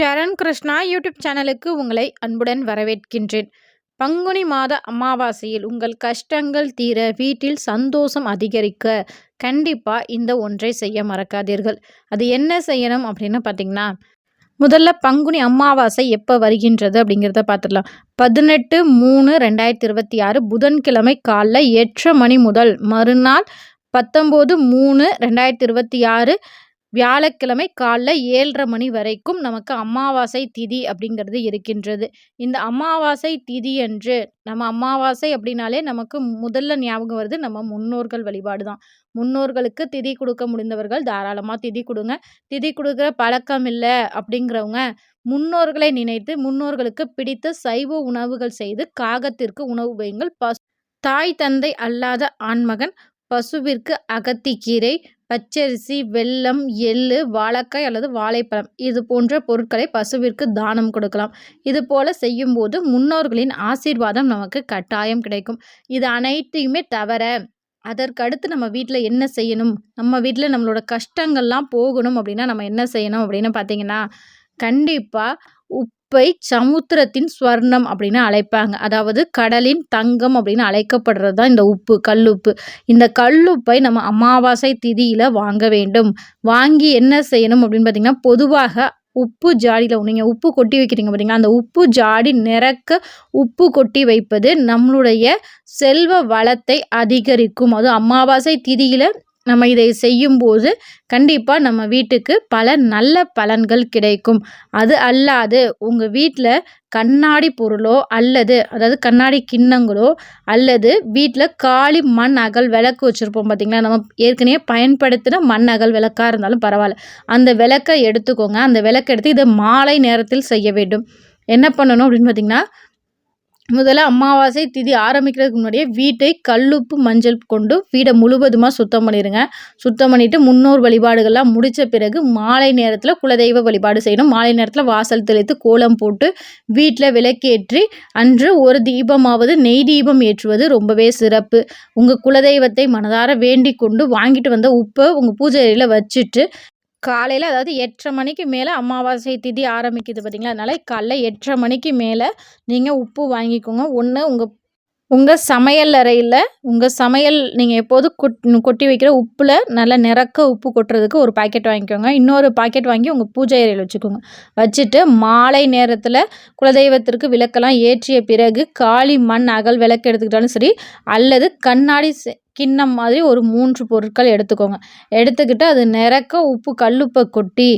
சரண் Krishna YouTube சேனலுக்கு உங்களை அன்புடன் வரவேற்கின்றேன். பங்குனி மாத அமாவாசையில் உங்கள் கஷ்டங்கள் தீர, வீட்டில் சந்தோஷம் அதிகரிக்க கண்டிப்பாக இந்த ஒன்றை செய்ய மறக்காதீர்கள். அது என்ன செய்யணும் அப்படின்னு பார்த்தீங்கன்னா, முதல்ல பங்குனி அமாவாசை எப்போ வருகின்றது அப்படிங்கிறத பார்த்துடலாம். 18/3/2026 புதன்கிழமை காலைல 8:30 மணி முதல் மறுநாள் 19/3/2026 வியாழக்கிழமை காலைல 7:30 மணி வரைக்கும் நமக்கு அமாவாசை திதி அப்படிங்கிறது இருக்கின்றது. இந்த அமாவாசை திதி அன்று நம்ம அமாவாசை அப்படின்னாலே நமக்கு முதல்ல ஞாபகம் வருது நம்ம முன்னோர்கள் வழிபாடு தான். முன்னோர்களுக்கு திதி கொடுக்க முடிந்தவர்கள் தாராளமாக திதி கொடுங்க. திதி கொடுக்குற பழக்கம் இல்லை அப்படிங்கிறவங்க முன்னோர்களை நினைத்து முன்னோர்களுக்கு பிடித்த சைவ உணவுகள் செய்து காகத்திற்கு உணவு வையுங்கள். தாய் தந்தை அல்லாத ஆண்மகன் பசுவிற்கு அகத்திக்கீரை, பச்சரிசி, வெல்லம், எள்ளு, வாழைக்காய் அல்லது வாழைப்பழம் இது போன்ற பொருட்களை பசுவிற்கு தானம் கொடுக்கலாம். இது போல செய்யும்போது முன்னோர்களின் ஆசீர்வாதம் நமக்கு கட்டாயம் கிடைக்கும். இது அனைத்தையுமே தவிர அதற்கடுத்து நம்ம வீட்டில் என்ன செய்யணும், நம்ம வீட்டில் நம்மளோட கஷ்டங்கள்லாம் போகணும் அப்படின்னா நம்ம என்ன செய்யணும் அப்படின்னு பார்த்தீங்கன்னா, கண்டிப்பாக உப்பை சமுத்திரத்தின் ஸ்வர்ணம் அப்படின்னு அழைப்பாங்க. அதாவது கடலின் தங்கம் அப்படின்னு அழைக்கப்படுறது தான் இந்த உப்பு, கல்லுப்பு. இந்த கல்லுப்பை நம்ம அமாவாசை திதியில் வாங்க வேண்டும். வாங்கி என்ன செய்யணும் அப்படின்னு பார்த்தீங்கன்னா, பொதுவாக உப்பு ஜாடியில் நீங்கள் உப்பு கொட்டி வைக்கிறீங்க பார்த்தீங்களா, அந்த உப்பு ஜாடி நிரக்க உப்பு கொட்டி வைப்பது நம்மளுடைய செல்வ வளத்தை அதிகரிக்கும். அதுவும் அமாவாசை திதியில் நம்ம இதை செய்யும்போது கண்டிப்பாக நம்ம வீட்டுக்கு பல நல்ல பலன்கள் கிடைக்கும். அது அல்லாது உங்கள் வீட்டில் கண்ணாடி பொருளோ அதாவது கண்ணாடி கிண்ணங்களோ அல்லது வீட்டில் காலி மண் அகல் விளக்கு வச்சுருப்போம் பார்த்திங்களா, நம்ம ஏற்கனவே பயன்படுத்தின மண் அகல் விளக்காக இருந்தாலும் பரவாயில்ல, அந்த விளக்கை எடுத்துக்கோங்க. அந்த விளக்கை எடுத்து இதை மாலை நேரத்தில் செய்ய வேண்டும். என்ன பண்ணணும் அப்படின்னு பார்த்திங்கன்னா, முதல்ல அமாவாசை திதி ஆரம்பிக்கிறதுக்கு முன்னாடியே வீட்டை கல்லுப்பு மஞ்சள் கொண்டு வீடை முழுவதுமாக சுத்தம் பண்ணிடுங்க. சுத்தம் பண்ணிவிட்டு முன்னோர் வழிபாடுகள்லாம் முடித்த பிறகு மாலை நேரத்தில் குலதெய்வ வழிபாடு செய்யணும். மாலை நேரத்தில் வாசல் தெளித்து கோலம் போட்டு வீட்டில் விளக்கேற்றி அன்று ஒரு தீபமாவது நெய் தீபம் ஏற்றுவது ரொம்பவே சிறப்பு. உங்கள் குலதெய்வத்தை மனதார வேண்டிக் கொண்டு வாங்கிட்டு வந்த உப்பை உங்கள் பூஜை அறையில் வச்சுட்டு காலையில், அதாவது 8:30 மணிக்கு மேலே அமாவாசை திதி ஆரம்பிக்குது பார்த்தீங்களா, அதனால் காலைல 8:30 மணிக்கு மேலே நீங்கள் உப்பு வாங்கிக்கோங்க. ஒன்று உங்கள் சமையல் அறையில் உங்கள் சமையல் நீங்கள் எப்போதும் கொட்டி வைக்கிற உப்பில் நல்லா நிறக்க உப்பு கொட்டுறதுக்கு ஒரு பாக்கெட் வாங்கிக்கோங்க. இன்னொரு பாக்கெட் வாங்கி உங்கள் பூஜை அறையில் வச்சுக்கோங்க. வச்சுட்டு மாலை நேரத்தில் குலதெய்வத்திற்கு விளக்கெல்லாம் ஏற்றிய பிறகு காளி மண் அகல் விளக்கு எடுத்துக்கிட்டாலும் சரி, அல்லது கண்ணாடி கிண்ணம் மாதிரி ஒரு 3 பொருட்கள் எடுத்துக்கோங்க. எடுத்துக்கிட்டு அது நிறக்க உப்பு கல்லுப்பை கொட்டி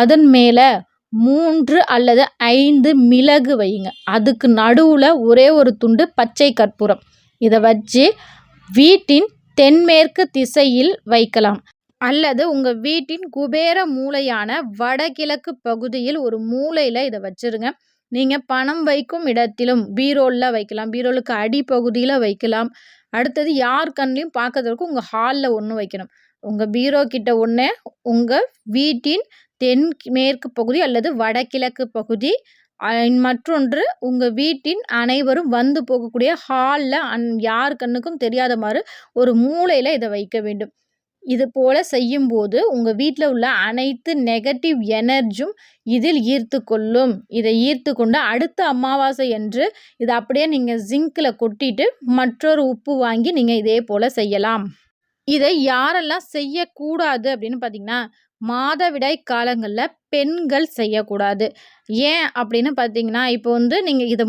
அதன் மேலே 3 அல்லது 5 மிளகு வையுங்க. அதுக்கு நடுவில் ஒரே ஒரு துண்டு பச்சை கற்பூரம். இதை வச்சு வீட்டின் தென்மேற்கு திசையில் வைக்கலாம். அல்லது உங்கள் வீட்டின் குபேர மூலையான வடகிழக்கு பகுதியில் ஒரு மூலையில் இதை வச்சுருங்க. நீங்கள் பணம் வைக்கும் இடத்திலும் பீரோலில் வைக்கலாம், பீரோலுக்கு அடிப்பகுதியில் வைக்கலாம். அடுத்தது யார் கண்ணையும் பார்க்கறதுக்கு உங்கள் ஹாலில் ஒன்று வைக்கணும். உங்கள் பீரோ கிட்ட ஒன்று, உங்கள் வீட்டின் தென்மேற்கு பகுதி அல்லது வடகிழக்கு பகுதி, மற்றொன்று உங்கள் வீட்டின் அனைவரும் வந்து போகக்கூடிய ஹாலில் யார் கண்ணுக்கும் தெரியாத மாதிரி ஒரு மூலையில் இதை வைக்க வேண்டும். இது போல் செய்யும்போது உங்கள் வீட்டில் உள்ள அனைத்து நெகட்டிவ் எனர்ஜியும் இதில் ஈர்த்து கொள்ளும். இதை ஈர்த்து கொண்டு அடுத்த அமாவாசை அன்று இதை அப்படியே நீங்கள் ஜிங்கில் கொட்டிட்டு மற்றொரு உப்பு வாங்கி நீங்கள் இதே போல் செய்யலாம். இதை யாரெல்லாம் செய்யக்கூடாது அப்படின்னு பார்த்தீங்கன்னா, மாதவிடாய் காலங்களில் பெண்கள் செய்யக்கூடாது. ஏன் அப்படின்னு பார்த்தீங்கன்னா, இப்போ நீங்கள் இதை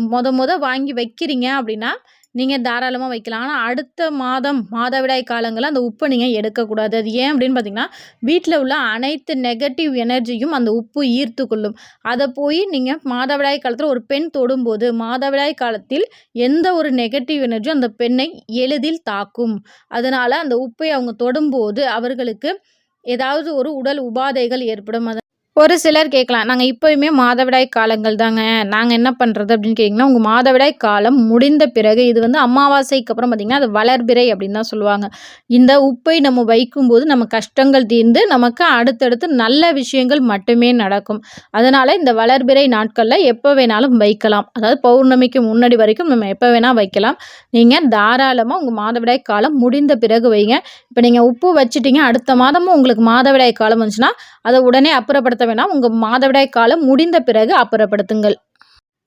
வாங்கி வைக்கிறீங்க அப்படின்னா நீங்கள் தாராளமாக வைக்கலாம். ஆனால் அடுத்த மாதம் மாதவிடாய் காலங்களில் அந்த உப்பை நீங்கள் எடுக்கக்கூடாது. அது ஏன் அப்படின்னு பார்த்தீங்கன்னா, வீட்டில் உள்ள அனைத்து நெகட்டிவ் எனர்ஜியும் அந்த உப்பு ஈர்த்து கொள்ளும். அதை போய் நீங்கள் மாதவிடாய் காலத்தில் ஒரு பெண் தொடும்போது மாதவிடாய் காலத்தில் எந்த ஒரு நெகட்டிவ் எனர்ஜியும் அந்த பெண்ணை எளிதில் தாக்கும். அதனால் அந்த உப்பை அவங்க தொடும்போது அவர்களுக்கு ஏதாவது ஒரு உடல் உபாதைகள் ஏற்படும். ஒரு சிலர் கேட்கலாம், நாங்கள் இப்போயுமே மாதவிடாய் காலங்கள் தாங்க, நாங்கள் என்ன பண்ணுறது அப்படின்னு கேட்டிங்கன்னா, உங்கள் மாதவிடாய் காலம் முடிந்த பிறகு இது அமாவாசைக்கு அப்புறம் பார்த்திங்கன்னா அது வளர்பிறை அப்படின்னு தான் சொல்லுவாங்க. இந்த உப்பை நம்ம வைக்கும்போது நம்ம கஷ்டங்கள் தீர்ந்து நமக்கு அடுத்தடுத்து நல்ல விஷயங்கள் மட்டுமே நடக்கும். அதனால் இந்த வளர்பிறை நாட்களில் எப்போ வேணாலும் வைக்கலாம். அதாவது பௌர்ணமிக்கு முன்னாடி வரைக்கும் நம்ம எப்போ வேணால் வைக்கலாம். நீங்கள் தாராளமாக உங்கள் மாதவிடாய் காலம் முடிந்த பிறகு வைங்க. இப்போ நீங்கள் உப்பு வச்சுட்டீங்க, அடுத்த மாதமும் உங்களுக்கு மாதவிடாய் காலம் வந்துச்சுன்னா அதை உடனே அப்புறப்படுத்த அப்புறப்படுத்த வேணாம். உங்க மாதவிடாய் காலம் முடிந்த பிறகு அப்புறப்படுத்துங்கள்.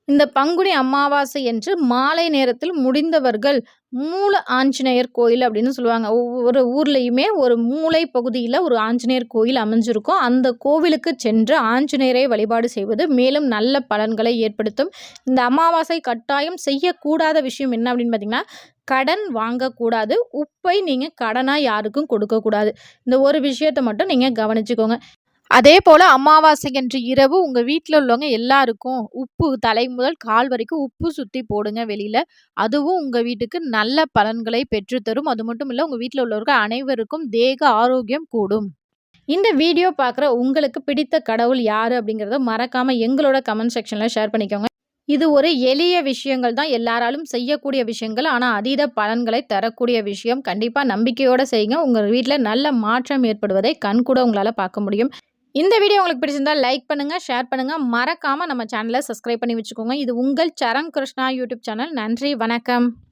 இந்த பங்குனி அமாவாசை என்று மாலை நேரத்தில் முடிந்தவர்கள் மூல ஆஞ்சநேயர் கோயில் அப்படின்னு சொல்லுவாங்க. ஒவ்வொரு ஊர்லயுமே ஒரு மூலை பகுதியில ஒரு ஆஞ்சநேயர் கோயில் அமைஞ்சிருக்கும். அந்த கோவிலுக்கு சென்று ஆஞ்சநேயரை வழிபாடு செய்வது மேலும் நல்ல பலன்களை ஏற்படுத்தும். இந்த அமாவாசை கட்டாயம் செய்யக்கூடாத விஷயம் என்ன அப்படின்னு பார்த்தீங்கன்னா, கடன் வாங்கக்கூடாது. உப்பை நீங்க கடனா யாருக்கும் கொடுக்கக்கூடாது. இந்த ஒரு விஷயத்த மட்டும் நீங்க கவனிச்சுக்கோங்க. அதேபோல அமாவாசையன்று இரவு உங்க வீட்ல உள்ளவங்க எல்லாருக்கும் உப்பு தலை முதல் கால் வரைக்கும் உப்பு சுத்தி போடுங்க வெளியில. அதுவும் உங்க வீட்டுக்கு நல்ல பலன்களை பெற்றுத்தரும். அது மட்டும் இல்ல, உங்க வீட்ல உள்ளவர்கள் அனைவருக்கும் தேக ஆரோக்கியம் கூடும். இந்த வீடியோ பார்க்குற உங்களுக்கு பிடித்த கடவுள் யாரு அப்படிங்கிறத மறக்காம எங்களோட கமெண்ட் செக்ஷன்ல ஷேர் பண்ணிக்கோங்க. இது ஒரு எளிய விஷயங்கள் தான், எல்லாராலும் செய்யக்கூடிய விஷயங்கள். ஆனா அதீத பலன்களை தரக்கூடிய விஷயம். கண்டிப்பா நம்பிக்கையோட செய்யுங்க. உங்க வீட்ல நல்ல மாற்றம் ஏற்படுவதை கண்கூட உங்களால பார்க்க முடியும். இந்த வீடியோ உங்களுக்கு பிடிச்சிருந்தா லைக் பண்ணுங்க, ஷேர் பண்ணுங்க. மறக்காம நம்ம சேனலை சப்ஸ்கிரைப் பண்ணி வச்சுக்கோங்க. இது உங்கள் சரண் கிருஷ்ணா யூடியூப் சேனல். நன்றி, வணக்கம்.